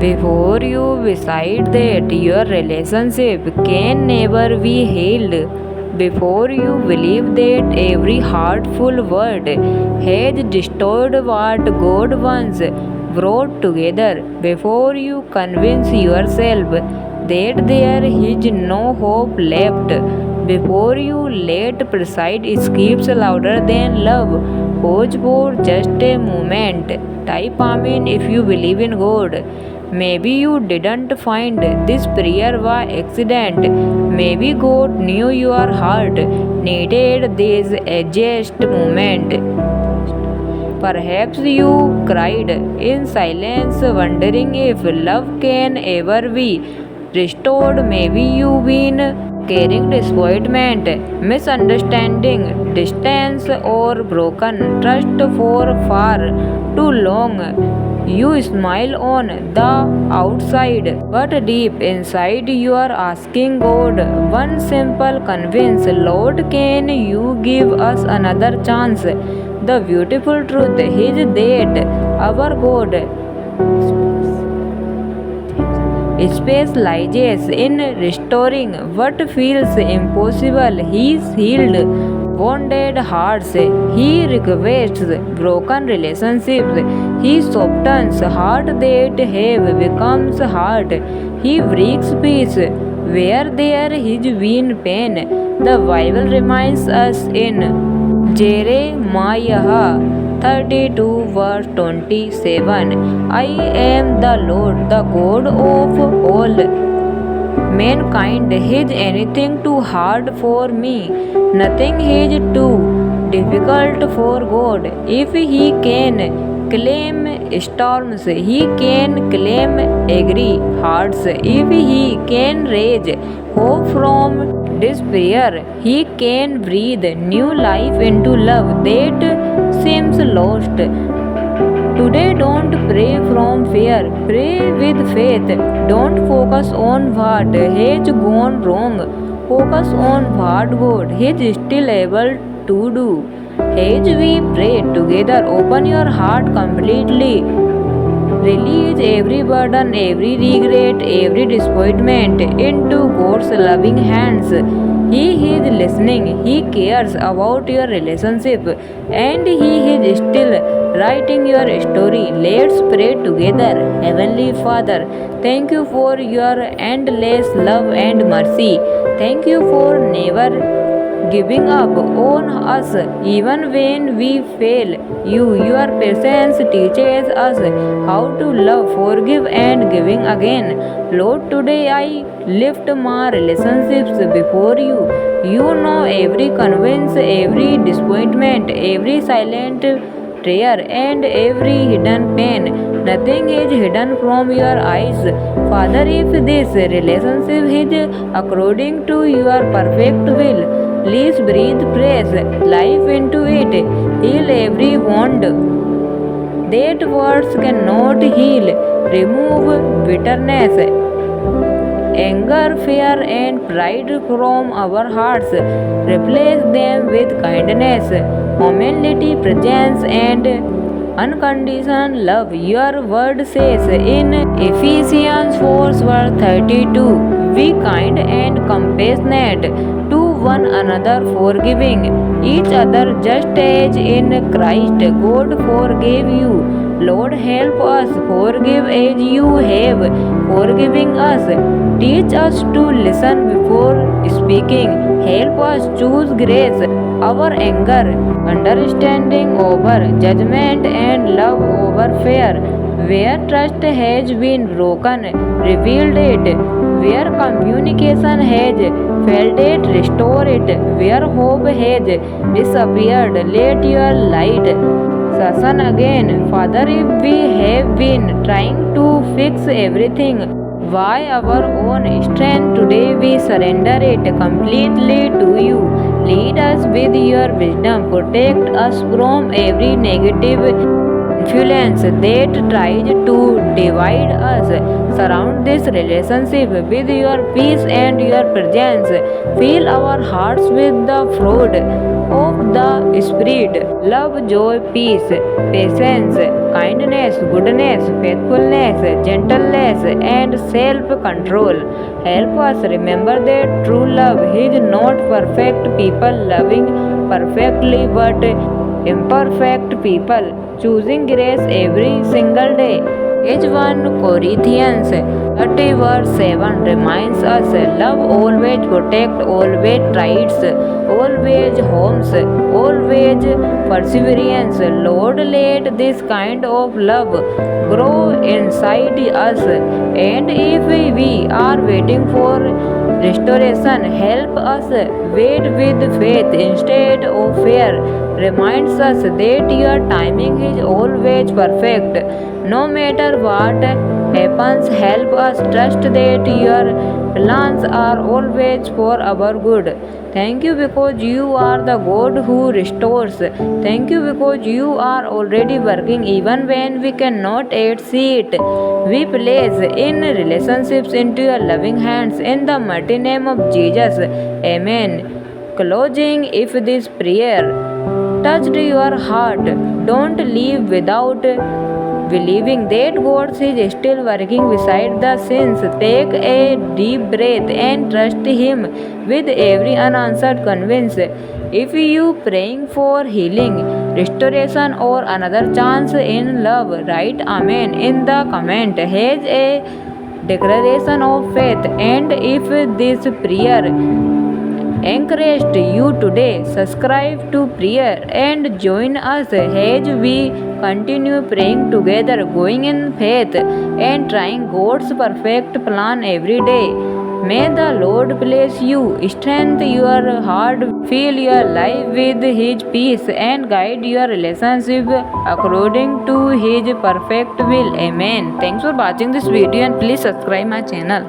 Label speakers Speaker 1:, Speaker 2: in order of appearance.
Speaker 1: before you decide that your relationship can never be healed, before you believe that every hurtful word has destroyed what God once brought together, before you convince yourself that there is no hope left, before you let pride escape louder than love, pause for just a moment. Type Amen if you believe in God. Maybe you didn't find this prayer by accident. Maybe God knew your heart needed this exact moment. Perhaps you cried in silence, wondering if love can ever be restored. Maybe you've been carrying disappointment, misunderstanding, distance, or broken trust for far too long. You smile on the outside, but deep inside you are asking God one simple convince, Lord, can you give us another chance? The beautiful truth is that our God specializes in restoring what feels impossible. He healed wounded hearts. He recovers broken relationships. He softens hearts that have become hard. He brings peace where there has been pain. The Bible reminds us in Jeremiah 32 verse 27, I am the Lord, the God of all mankind. Is anything too hard for me? Nothing is too difficult for God. If He can calm storms, He can calm angry hearts. If He can raise hope from despair, He can breathe new life into love that seems lost. Today, don't pray from fear, pray with faith. Don't focus on what has gone wrong, focus on what God is still able to do. As we pray together, open your heart completely. Release every burden, every regret, every disappointment into God's loving hands. He is listening, He cares about your relationship, and He is still writing your story. Let's pray together. Heavenly Father, thank you for your endless love and mercy. Thank you for never giving up on us even when we fail. Your patience teaches us how to love, forgive, and giving again. Lord, today I lift my relationships before you. You know every convenience, every disappointment, every silent prayer, and every hidden pain. Nothing is hidden from your eyes. Father, if this relationship is according to your perfect will, please breathe fresh life into it. Heal every wound that words cannot heal. Remove bitterness, anger, fear, and pride from our hearts. Replace them with kindness, humility, presence, and unconditional love. Your word says in Ephesians 4 verse 32, be kind and compassionate to one another, forgiving each other just as in Christ God forgave you. Lord, help us forgive as you have forgiving us. Teach us to listen before speaking. Help us choose grace, our anger, understanding over judgment, and love over fear. Where trust has been broken, reveal it. Where communication has failed it, restore it. Where hope has disappeared, let your light shine again. Father, if we have been trying to fix everything by our own strength, today we surrender it completely to you. Lead us with your wisdom, protect us from every negative influence that tries to divide us. Surround this relationship with your peace and your presence. Fill our hearts with the fruit of the Spirit: love, joy, peace, patience, kindness, goodness, faithfulness, gentleness, kindness and self-control. Help us remember that true love is not perfect people loving perfectly but imperfect people choosing grace every single day. As 1 Corinthians 30 verse 7 reminds us, love always protects, always tries, always homes, always perseverance. Lord, let this kind of love grow inside us. And if we are waiting for restoration, help us wait with faith instead of fear. Reminds us that your timing is always perfect. No matter what happens, help us trust that your plans are always for our good. Thank you because you are the God who restores. Thank you because you are already working even when we cannot yet see it. We place in relationships into your loving hands in the mighty name of Jesus. Amen. Closing, if this prayer touched your heart, don't leave without believing that God is still working beside the scenes. Take a deep breath and trust Him with every unanswered convince. If you praying for healing, restoration or another chance in love, write Amen in the comment. Has a declaration of faith. And if this prayer encouraged you today, subscribe to prayer and join us as we continue praying together, going in faith and trying God's perfect plan every day. May the Lord bless you, strengthen your heart, fill your life with His peace, and guide your relationship according to His perfect will. Amen. Thanks for watching this video and please subscribe my channel.